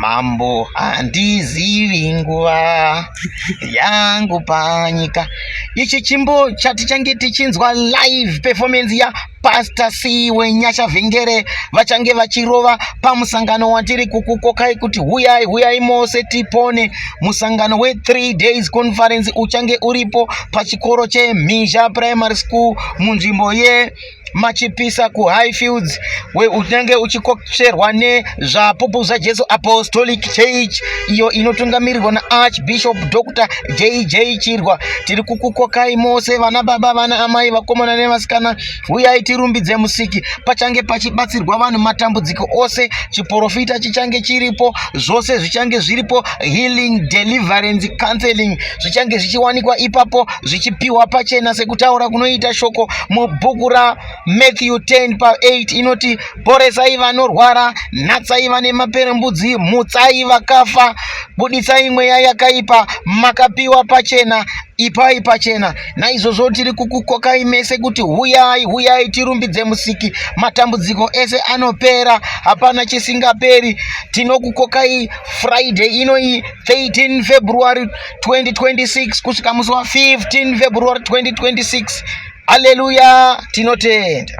mambo handizivi nguva yangu panyika. Ichi chimbo chati change tichinzwa live performance ya Pastor C wenyasha Vhengere vachange vachirova pamusangano watiri kukukokai kuti huyai mose tipone. Musangano we 3 days conference uchange uripo pachikoro cheMhizha Primary School munzvimbo ye Machipisa ku Highfields, we unenge uchikosherwa nezvapopo zvaJesu Apostolic Church iyo inotungamirirwa na Archbishop Dr. JJ Chirwa. Tiri kukukokai mose vana baba, vana amai, vakomana nevasikana, huyai tirumbidze musiki. Pachange pachibatsirwa vanhu matambudziko ose, chiprofita chichange chiripo, zvose zvichange zviripo, healing, deliverance, counseling zvichange zvichiwanikwa ipapo, zvichipiwa pachena sekutaura kunoita shoko mubhuku ra Matthew 10:8 inoti, poresai vanorwara, natsai vane maperembudzi, mutsai vakafa, budisai mweya yakaipa, makapiwa pachena, ipai pachena. Naizvozvo tiri kukukokai mese kuti huyai tirumbidze musiki. Matambudziko ese anopera, hapana chisingaperi. Tinokukokai Friday inoi 13 February 2026 kusvika musi wa 15 February 2026. Haleluya, tinotenda.